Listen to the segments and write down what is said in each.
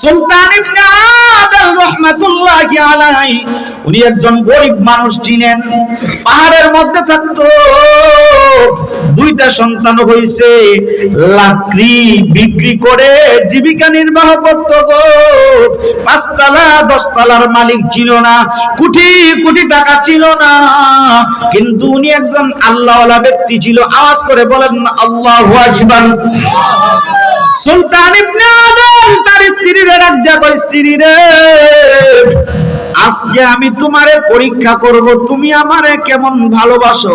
সুলতান ইবনে আদল রাহমাতুল্লাহি আলাইহি উনি একজন গরিব মানুষ ছিলেন, পাহাড়ের মধ্যে থাকতো, দুইটা সন্তান হয়েছে, লাকড়ি বিক্রি করে জীবিকা নির্বাহ করতো গো। 5 তলা 10 তলার মালিক ছিল না, কোটি কোটি টাকা ছিল না, কিন্তু উনি একজন আল্লাহওয়ালা ব্যক্তি ছিল। আওয়াজ করে বলেন আল্লাহু আকবার। সুলতান ইবনে আদল তার স্ত্রীরে ডাক দিয়া কয়, স্ত্রী রে, আজকে আমি তোমারে পরীক্ষা করব, তুমি আমারে কেমন ভালোবাসো।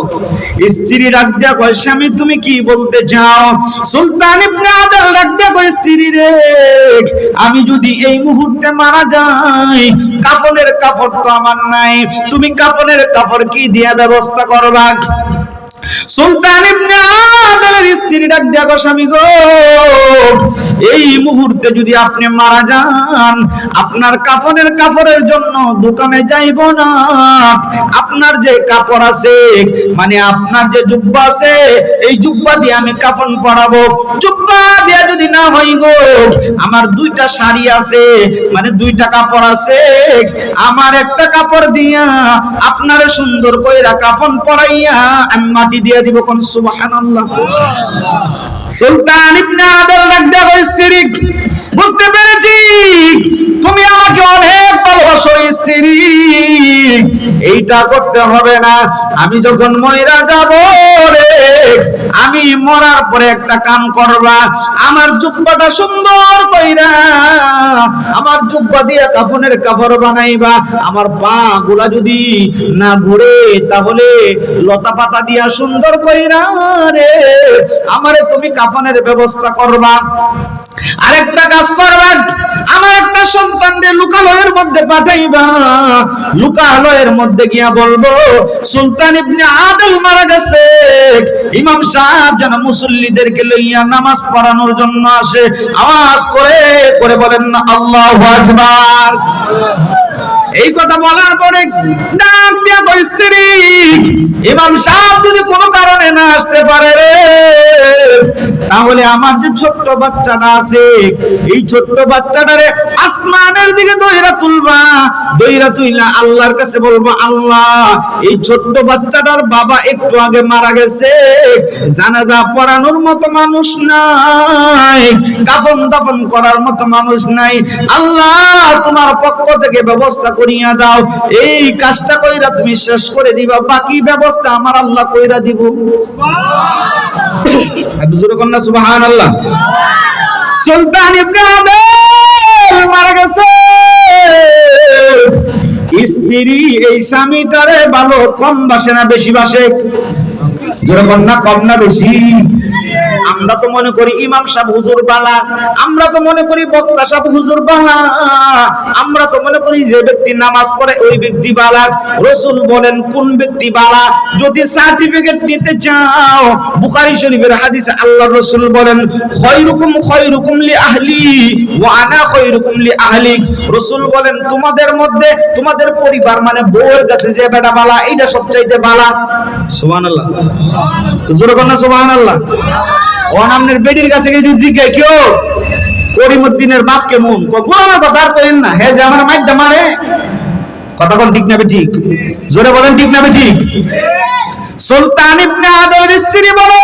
স্ত্রী ডাক দিয়া কয়, স্বামী তুমি কি বলতে চাও? সুলতান ইবনে আদল ডাক দিয়া কয়, স্ত্রী রে, আমি যদি এই মুহূর্তে মারা যাই, কাফনের কাপড় তো আমার নাই, তুমি কাফনের কাপড় কি দিয়া ব্যবস্থা করবা? সুলতান ইবনে আদলের স্ত্রী ডাক দিয়া কয়, স্বামী গো, এই মুহূর্তে যদি আপনি মারা যান, আপনার কাফনের কাপড়ের জন্য দোকানে যাইব না, আপনার যে কাপড় আছে, মানে আপনার যে জুব্বা আছে, এই জুব্বা দিয়ে আমি কাফন পরাবো। জুব্বা দিয়ে যদি না হয় গো, আমার 2টা শাড়ি আছে, মানে 2টা কাপড় আছে, আমার একটা কাপড় দিয়া আপনার সুন্দর কইরা কাফন পরাইয়া আমি মাটি দিয়ে দিব। কোন সুবহানাল্লাহ। সুলতান ইবনে আদল ডাক দিয়া কয়, স্ত্রী বুঝতে পেরেছি তুমি আমাকে অনেক ভালোবাসো স্ত্রী, এইটা করতে হবে না, আমি যখন মইরা যাব রে, আমি মরার পরে একটা কাম করবা, আমার জুব্বাটা সুন্দর কইরা, আমার জুব্বা দিয়ে কাফনের কাপড় বানাইবা, আমার পা গুলা যদি না ঘুরে, তাহলে লতা পাতা দিয়া সুন্দর কইরা রে আমারে তুমি কাফনের ব্যবস্থা করবা। আরেকটা কাজ করবা, আমার একটা সন্তানকে লোকালয়ের মধ্যে পাঠাইবা, লোকালয়ের মধ্যে গিয়া বলবো সুলতান ইবনে আদল মারা গেছে, ইমাম সাহেব যেন মুসল্লিদেরকে লইয়া নামাজ পড়ানোর জন্য আসে। আওয়াজ করে করে বলেন না আল্লাহু আকবার। এই কথা বলার পরে ডাক দিয়া কয়, স্ত্রী ইমাম সাহেব যদি কোনো কারণে না আসতে পারে রে, তাহলে আমার যে ছোট্ট বাচ্চাটা আছে, এই ছোট্ট বাচ্চাটারে আসমানের দিকে দইরা তুলবা, দইরা তুইলা আল্লাহর কাছে বলবো, আল্লাহ এই ছোট্ট বাচ্চাটার বাবা একটু আগে মারা গেছে, জানাজা পড়ানোর মতো মানুষ নাই, কাফন দাফন করার মতো মানুষ নাই, আল্লাহ তোমার পক্ষ থেকে ব্যবস্থা করিয়া দাও। এই কাজটা কইরা তুমি শেষ করে দিবা, বাকি ব্যবস্থা আমার আল্লাহ কইরা দিব। সুবহানাল্লাহ। সুলতান ইবনে আদল মারা গেছে, স্ত্রী এই স্বামীটারে ভালো কম বাসে না বেশি বাসে? যেরকম না কম না বেশি? আমরা তো মনে করি ইমাম সাহেব হুজুর বালা, আমরা তো মনে করি বক্তা সাহেব হুজুর বালা, আমরা তো মনে করি যে ব্যক্তি নামাজ পড়ে ওই ব্যক্তি বালা। রাসূল বলেন কোন ব্যক্তি বালা? যদি সার্টিফিকেট নিতে চাও, বুখারী শরীফের হাদিসে আল্লাহর রাসূল বলেন খায়রুকুম খায়রুকুম লি আহলি ওয়া আনা খায়রুকুম লি আহলিক। রাসূল বলেন তোমাদের মধ্যে তোমাদের পরিবার মানে বউয়ের কাছে যে বেটা বালা, এইটা সবচাইতে বালা। সুবহানাল্লাহ। জোরে বলেন না সুবহানাল্লাহ। ওনামনের বেডির কাছে গিয়ে যদি জিজ্ঞাসা কেউ করিমউদ্দিনের বাপ কেমন, গোলামের কথা আর কইেন না, হে যে আমার মাইরটা মারে, কথা কোন ঠিক না ঠিক? জোরে বলেন ঠিক না ঠিক? সুলতান ইবনে আদলের স্ত্রী বলে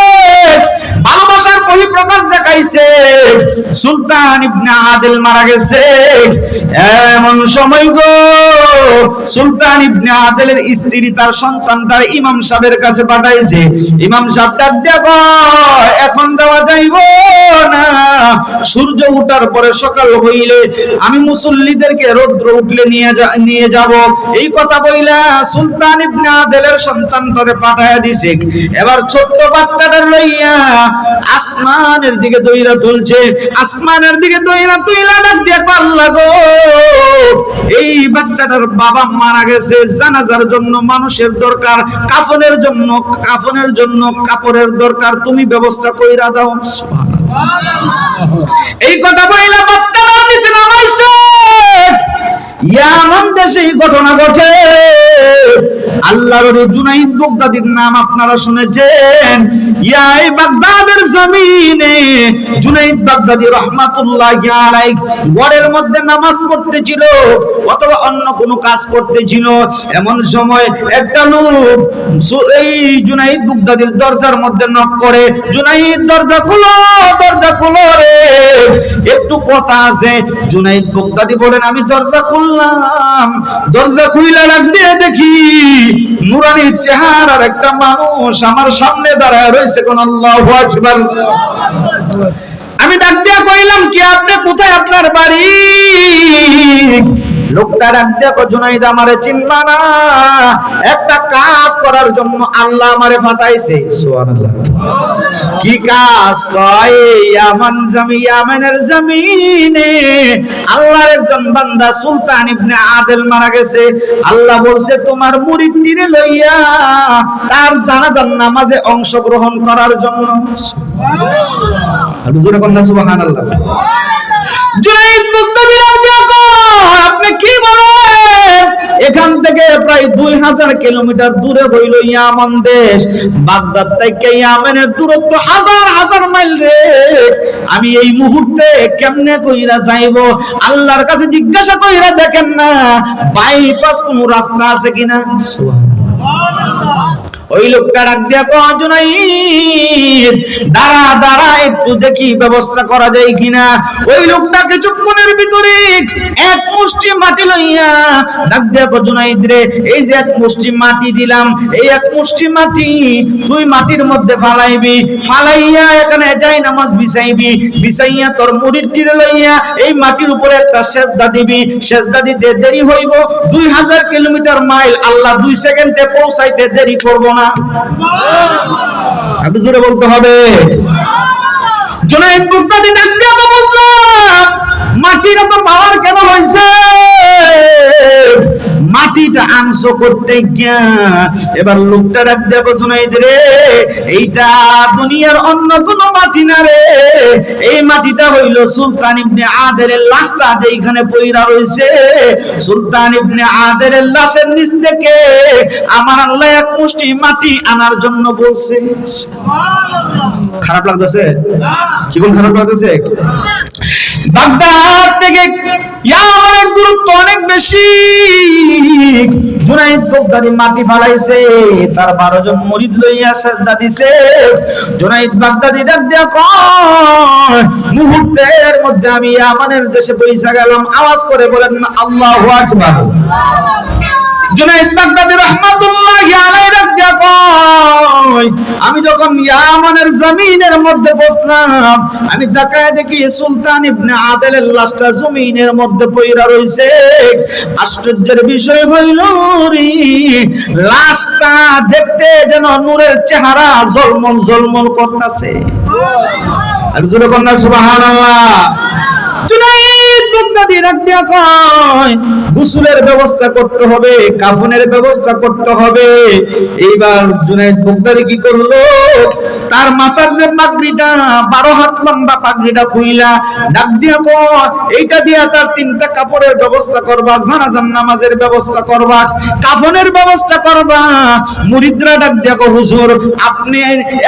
ভালোবাসার বহিঃপ্রকাশ দেখাইছে, সুলতান ইবনে আদল মারা গেছে। এমন সময় গো সুলতান ইবনে আদলের স্ত্রী তার সন্তানটার ইমাম সাহেবের কাছে পাঠাইছে। ইমাম সাহেব ডাক দিয়া কয়, এখন যাওয়া যাইব না, সূর্য ওঠার পরে সকাল হইলে আমি মুসল্লিদেরকে রৌদ্র উঠলে নিয়ে যাব। এই কথা বইলা সুলতান ইবনে আদলের সন্তানটারে পাঠায়া দিছে। এবার ছোট্ট বাচ্চাটার লইয়া আসমানের দিকে দইরা তুলছে, আসমানের দিকে দইরা তুইলা ডাক দিয়া আল্লাহ গো, এই বাচ্চাটার বাবা মারা গেছে, জানাজার জন্য মানুষের দরকার, কাফনের জন্য কাপড়ের দরকার, তুমি ব্যবস্থা কইরা দাও। এই কথা বইলা বাচ্চাটার নিচে নামাইছে। ইয়ামান দেশে এই ঘটনা ঘটে। আল্লাহর ওলি জুনাইদ বাগদাদির নাম আপনারা শুনেছেন। এই বাগদাদের জমিনে জুনাইদ বাগদাদি রাহমাতুল্লাহি আলাইহি ঘরের মধ্যে নামাজ পড়তেছিল অথবা অন্য কোনো কাজ করতেছিল। এমন সময় একটা লোক এই জুনাইদ বাগদাদির দরজার মধ্যে নক করে, জুনাইদ দরজা খুলো, দরজা খুলো রে, একটু কথা আছে। জুনাইদ বাগদাদি বলেন আমি দরজা খুললাম, দরজা খুইলা ডাক দিয়ে দেখি নুরানি চেহারার একটা মানুষ আমার সামনে দাঁড়ায় রয়েছে। কোন আল্লাহু আকবার। আমি ডাক দিয়া কইলাম কি আপনি কোথায়, আপনার বাড়ি? লোকটা ডাক দিয়া কয় জুনাইদ আমারে চিনবা না, একটা কাজ করার জন্য আল্লাহ আমারে পাঠাইছে। সুবহানাল্লাহ। কি কাজ? কয় ইয়ামানের জমিনে আল্লাহর একজন বান্দা সুলতান ইবনে আদেল মারা গেছে। আল্লাহ বলছে তোমার মুরিদটিরে লইয়া তার জানাজার নামাজে অংশগ্রহণ করার জন্য। সুবহানাল্লাহ। আর জোরে কন্না সুবহানাল্লাহ। জুনাইদ বাগদাদি আপনি কি বলেন? এখান থেকে প্রায় 2000 কিলোমিটার দূরে হইল ইয়ামান দেশ। বাগদাদ থেকে ইয়ামানের দূরত্ব হাজার হাজার মাইল রে। আমি এই মুহূর্তে কেমনে কইরা যাইব? আল্লাহর কাছে জিজ্ঞাসা কইরা দেখেন না বাইপাস কোন রাস্তা আছে কিনা। সুবহানাল্লাহ। ওই লোকটা ডাক দিয়া কয় জুনাইদ দাঁড়া দাঁড়া একটু দেখি ব্যবস্থা করা যায় কিনা। ওই লোকটা কিছুক্ষণের ভিতরে এক মুষ্টি মাটি লইয়া ডাক দিয়া কয় জুনাইদ রে এই যে এক মুষ্টি মাটি দিলাম, এই এক মুষ্টি মাটি তুই মাটির মধ্যে ফালাইবি, ফালাইয়া এখানে যাই নামাজ বিছাইবি, বিছাইয়া তোর মুরিদটিরে লইয়া এই মাটির উপরে একটা সেজদা দিবি। সেজদা দিতে দেরি হইব 2000 কিলোমিটার মাইল, আল্লাহ 2 সেকেন্ডে পৌঁছাইতে দেরি করব না। একটু জোরে বলতে হবে। জুনাইদ বাগদাদি ডাক দিয়া বুঝলাম মাটির এত পাওয়ার কেন হইছে। মাটিটা আনছো করতে গিয়া। এবার লোকটা ডাক দিয়া জুনাইদ রে এইটা দুনিয়ার অন্য কোনো মাটি না রে, এই মাটিটা হইল সুলতান ইবনে আদেলের লাশটা যেখানে পইরা রইছে। সুলতান ইবনে আদেলের লাশের নিচ থেকে আমার আল্লাহ এক মুষ্টি মাটি আনার জন্য বলছে। সুবহানাল্লাহ। খারাপ লাগতেছে? কি কোন খারাপ লাগতেছে? বাগদাদ থেকে ইয়ামানের দূরত্ব অনেক বেশি। জুনাইদ বাগদাদি মাটি ফালাইছে, তার 12 জন মুরিদ লইয়া সেজদা দিছে। জুনাইদ বাগদাদি ডাক দিয়া কয় মুহূর্তের মধ্যে আমি ইয়ামানের দেশে পৌঁছে গেলাম। আওয়াজ করে বলেন না আল্লাহু আকবার। জুনাইদ বাগদাদি রাহমাতুল্লাহি আলাইহি ডাক দিয়া কয় আমি যখন ইয়ামানের জমিনের মধ্যে বসলাম আমি তাকায় দেখি সুলতান ইবনে আদেলের লাশটা জমিনের মধ্যে পইরা রইছে। আশ্চর্যের বিষয় হইল রে লাশটা দেখতে যেন নূরের চেহারা ঝলমল ঝলমল করতেছে। সুবহানাল্লাহ। আর জোরে কন্না সুবহানাল্লাহ। জুনাইদ বাগদাদি ডাক দিয়া কয় গোসলের ব্যবস্থা করতে হবে, কাফনের ব্যবস্থা করতে হবে। এইবার জুনাইদ বাগদাদি কি করলো, তার মাথার যে পাগড়িটা 12 হাত লম্বা পাগড়িটা খুইলা ডাক দিয়া কয় এইটা দিয়া তার 3টা কাপড়ের ব্যবস্থা করবা, জানাজার নামাজের ব্যবস্থা করবা, কাফনের ব্যবস্থা করবা। মুরিদরা ডাক দিয়া কয় হুজুর আপনি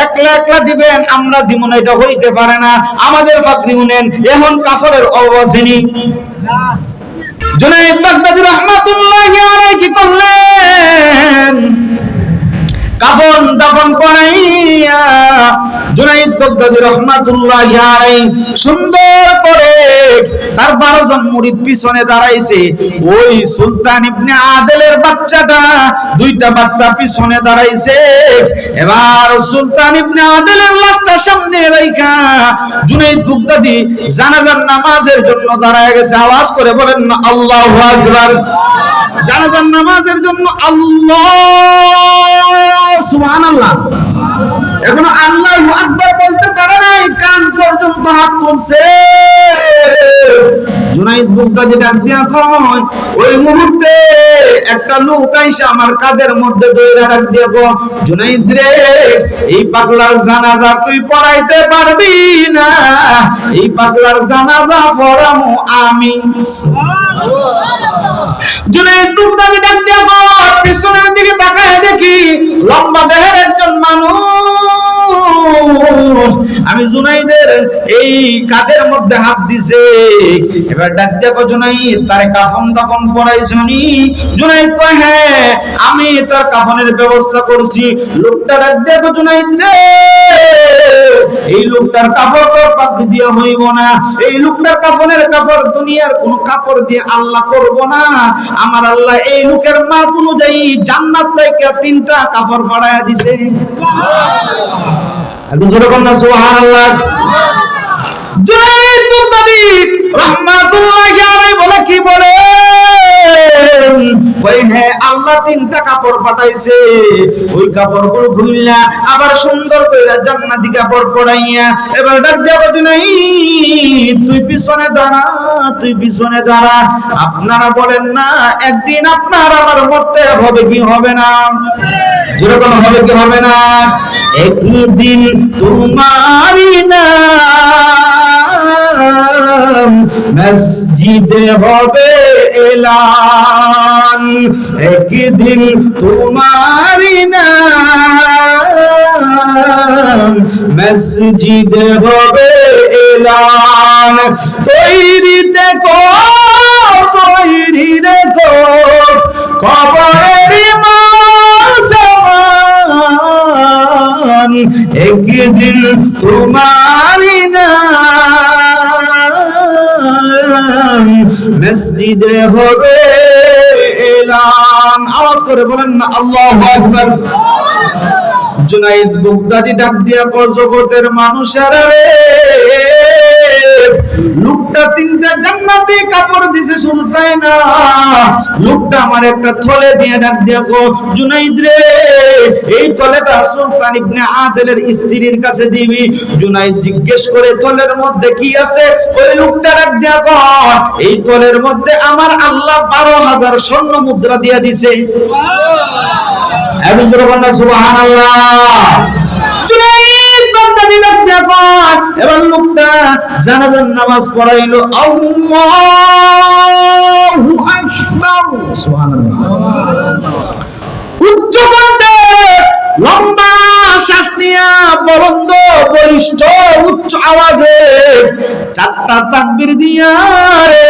একলা একলা দিবেন, আমরা দিব না, এটা হইতে পারে না, আমাদের পাগড়ি উনেন, এখন কাফনের অবস্থিনি। জুনাইদ বাগদাদি রাহমাতুল্লাহি আলাইহি কি করলেন, কাফন দাফন করাইয়া জুনাইদ বাগদাদি রাহমাতুল্লাহি আলাইহি সুন্দর করে তার 12 জন মুরিদ পিছনে দাঁড়াইছে। ওই সুলতান ইবনে আদেলের বাচ্চাটা 2টা বাচ্চা পিছনে দাঁড়াইছে। এবার সুলতান ইবনে আদেলের লাশটা সামনে রাইখা জুনাইদ বাগদাদি জানাজার নামাজের জন্য দাঁড়ায় গেছে। আওয়াজ করে বলেন না আল্লাহু আকবার। জানাজার নামাজের জন্য আল্লাহ সুবহানাল্লাহ। এখনো আল্লাহু আকবার বলতে পারে নাই, কান পর্যন্ত হাত তুলছে। জুনাইদ বুগদাদি ডাক দিয়া কয়, ওই মুহূর্তে একটা লোক আইসা আমার কাঁধের মধ্যে দইরা ডাক দিয়া কয়, জুনাইদ রে, এই পাগলার জানাজা তুই পড়াইতে পারবি না, এই পাগলার জানাজা পড়ামু আমি। জুনাইদ বুগদাদি ডাক দিয়া কয়, পিছনের দিকে তাকায় দেখি লম্বা দেহের একজন মানুষ। আমি জুনাইদের এই কাঁধের মধ্যে হাত দিছে। এবার ডাক দিয়া কয়, জুনাইদ তারে কাফন দাফন পরাইছনি? জুনাইদ কয়, হ্যাঁ আমি তার কাফনের ব্যবস্থা করছি। লোকটা ডাক দিয়া কয়, জুনাইদ রে, এই লোকটার কাপড় তোর পাগড়ি দিয়ে হইব না, এই লোকটার কাফনের কাপড় দুনিয়ার কোন কাপড় দিয়ে আল্লাহ করব না। আমার আল্লাহ এই লোকের মাপ অনুযায়ী জান্নাত থেকে 3টা কাপড় ফাড়ায়া দিছে। আপনি যেরকম না সুবহানাল্লাহ। জুনাইদ বুগদাদি রাহমাতুল্লাহি আলাইহি বলে, কি বলে? ওই হ্যাঁ, আল্লাহ 3টা কাপড় পাঠাইছে, ওই কাপড়গুলো খুললা আবার সুন্দর কইরা জান্নাতি কাপড় পরাইয়া এবার ডাক দেব, জুনাইদ তুই পিছনে দাঁড়া, তুই পিছনে দাঁড়া। আপনারা বলেন না একদিন আপনার আমার মরতে হবে কি হবে না? যেরকম হবে কি হবে না? একদিন তোমারই নাম মসজিদে হবে এলান, একদিন তোমারই নাম মসজিদে হবে এলান। তৈরি দেখো, তৈরি দেখো, কবরের একদিন তোমারই নাম মসজিদে হবে এলান। আওয়াজ করে বলেন না আল্লাহু আকবার। জুনাইদ বুগদাদি ডাক দিয়া কয়, জগতের মানুষেরা রে, লোকটা 3টা জান্নাতি কাপড় দিছে, শুধু তাই না, লোকটা আমার একটা থলে দিয়ে ডাক দিয়া কয়, জুনাইদ রে, এই থলেটা সুলতান ইবনে আদেলের স্ত্রীর কাছে দিবি। জুনাইদ জিজ্ঞেস করে, থলের মধ্যে কি আছে? ওই লোকটা ডাক দিয়া কয়, এই থলের মধ্যে আমার আল্লাহ 12,000 স্বর্ণ মুদ্রা দিয়া দিছে। আমি যেরকম না সুবহানাল্লাহ। জুনাইদ বুগদাদি ডাক দিয়া কয়, এবার লোকটা জানাজার নামাজ পড়াইলো। আল্লাহু আকবার, সুবহানাল্লাহ। উচ্চ কণ্ঠে লম্বা শ্বাস নিয়া বলন্দ বলিষ্ঠ উচ্চ আওয়াজে 4টা তাকবীর দিয়া রে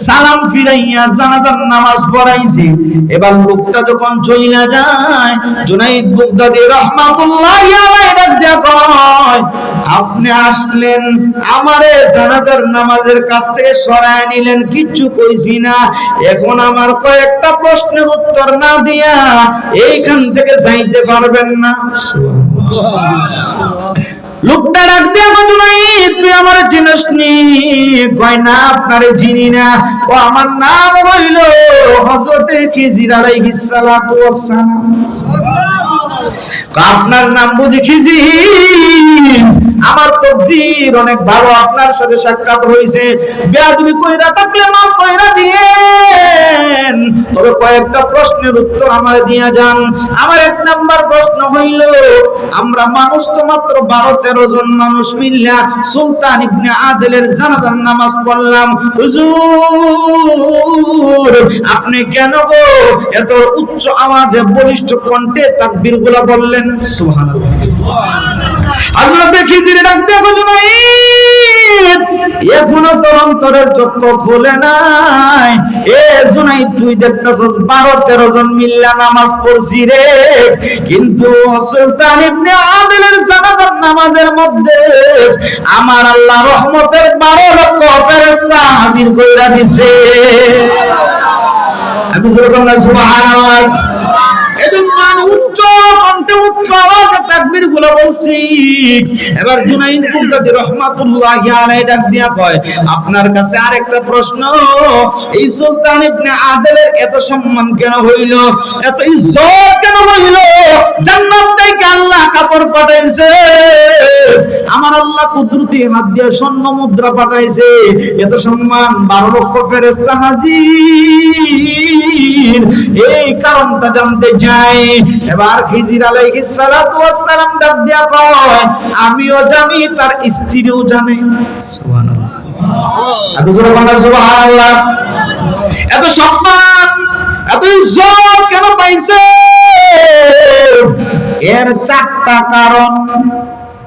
সালাম ফিরাইয়া জানাজার নামাজ পড়াইছে। এবার লোকটা যখন চইলা যায়, জুনাইদ বুগদাদি রাহমাতুল্লাহি আলাইহি ডাক দিয়া কয়, আপনি আসলেন আমারে জানাজার নামাজের কাছ থেকে সরায় নিলেন, কিচ্ছু কইছি না, এখন আমার কয়েকটা প্রশ্নের উত্তর না দিয়া এইখান থেকে যাইতে পারবেন না। লোকটা ডাক দিয়া কয়, জুনাইদ তুই আমারে চিনিস নি? কয় না, আপনারে চিনি না। ও আমার নাম হইল হযরতে খিজির আলাইহিস সালাতু ওয়াস সালাম। আপনার নাম বুঝি খিজির? আমার তকদীর অনেক ভালো, আপনার সাথে সাক্ষাৎ হয়েছে, বেয়াদবি কইরা থাকলে মাফ কইরা দিয়েন, তবে কয়েকটা প্রশ্নের উত্তর আমারে দিয়া যান। আমার 1 নাম্বার প্রশ্ন হইল, আমরা মানুষ তো মাত্র 12-13 জন মানুষ মিল্লা সুলতান ইবনে আদেলের জানাজার নামাজ পড়লাম, হুজুর আপনি কেন গো এত উচ্চ আওয়াজে বলিষ্ঠ কণ্ঠে তাকবীরগুলো বললেন? সুবহানাল্লাহ। হযরত খিজির ডাক দিয়ে কয়, জুনাইদ এখনো তোর অন্তরের চক্ষু খুলে নাই। এ জুনাইদ তুই দেখতাছস 12-13 জন মিল্লা নামাজ পড়ছি রে, কিন্তু সুলতান ইবনে আদেলের জানাজার নামাজের মধ্যে আমার আল্লাহ রহমতের 12 লক্ষ ফেরেশতা হাজির কইরা দিছে। আমি যেরকম না সুবহানাল্লাহ। এজন্য মানুষ উচ্চ কণ্ঠে উচ্চ আওয়াজে তাকবীর গুলো বলছি। এবার জুনাইদ বাগদাদী রাহমাতুল্লাহি আলাইহি ডাক দিয়া কয়, আপনার কাছে আরেকটা প্রশ্ন, এই সুলতান ইবনে আদেলের এত সম্মান কেন হইল, এত ইজ্জত কেন হইল? জান্নাত থেকে আল্লাহ কাপড় পাঠাইছে, আমার আল্লাহ কুদরতি হাত দিয়ে স্বর্ণ মুদ্রা পাঠাইছে, এত সম্মান, 12 লক্ষ ফেরেশতা হাজির, এই কারণটা জানতে চাই। এবার খিজির আলাইহিস সালাতু ওয়াস সালাম ডাক দিয়া কয়, আমিও জানি, তার স্ত্রীও জানে। সুবহানাল্লাহ, এত জোরে বলেন সুবহানাল্লাহ। এত সম্মান, এত ইজ্জত কেন পাইছে? এর 4টা কারণ।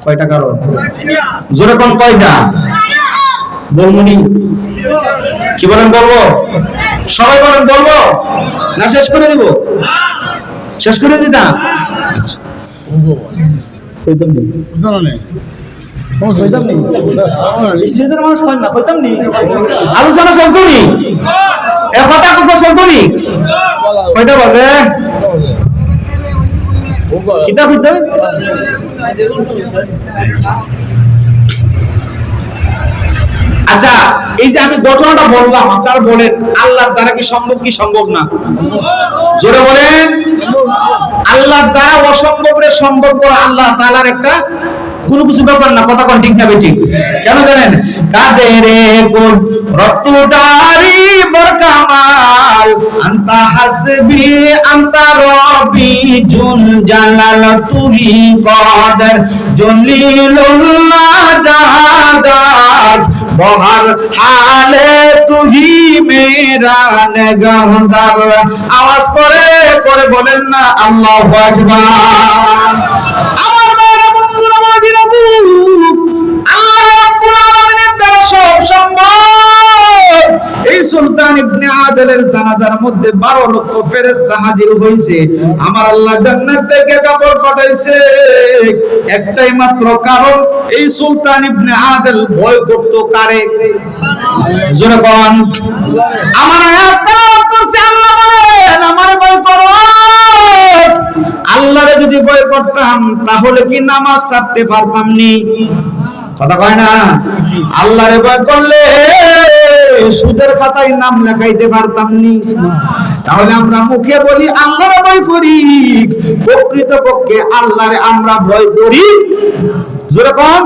কয়টা কারণ? জোরে কোন কয়টা? বলমুনি কি বলেন? বলবো? সবাই বলেন বলবো না শেষ করে দিব? শেষ করে দিতাম। আলোচনা চলতনি, কথা কথা চলতনি। কয়টা বাজে? কিতাব হইতে আচ্ছা, এই যে আমি ঘটনাটা বললাম, আপনারা বলেন আল্লাহর দ্বারা কি সম্ভব কি সম্ভব না? জোরে বলেন। আল্লাহর দ্বারা অসম্ভবরে সম্ভব করা আল্লাহ তাআলার একটা কোনো কিছু ব্যাপার না। কথা কোন ঠিক না বেঠিক? কেন জানেন? কাদেরে কোন রতুডারি বরকামাল আনতা হাসবি আনতা রবি জুন জালাল তুহি কদর জলিলুল্লাহ জাহাদাত বহর হালে তুহি মেরা নিগাহদার। আওয়াজ করে করে বলেন না আল্লাহু আকবার। আমার বড় বন্ধুরা, আল্লাহ রাব্বুল আলামিনের দ্বারা সব সম্ভব। এই সুলতান ইবনে আদেলের জানাজার মধ্যে 12 লক্ষ ফেরেশতা হাজির হইছে, আমার আল্লাহ জান্নাত থেকে কাপড় পাঠাইছে, একটাই মাত্র কারণ, এই সুলতান ইবনে আদেল ভয় করত কারে? জোরে কোন। আমার আয়াত তেলাওয়াত করছে, আল্লাহ বলেন আমারে ভয় করো। আল্লাহরে যদি ভয় করতাম তাহলে কি নামাজ ছাড়তে পারতাম নি? কথা কয় না? আল্লাহরে ভয় করলে সুদের খাতায় নাম লেখাইতে পারতাম নি। তাহলে আমরা মুখে বলি আল্লাহরে ভয় করি, প্রকৃতপক্ষে আল্লাহরে আমরা ভয় করি। যেরকম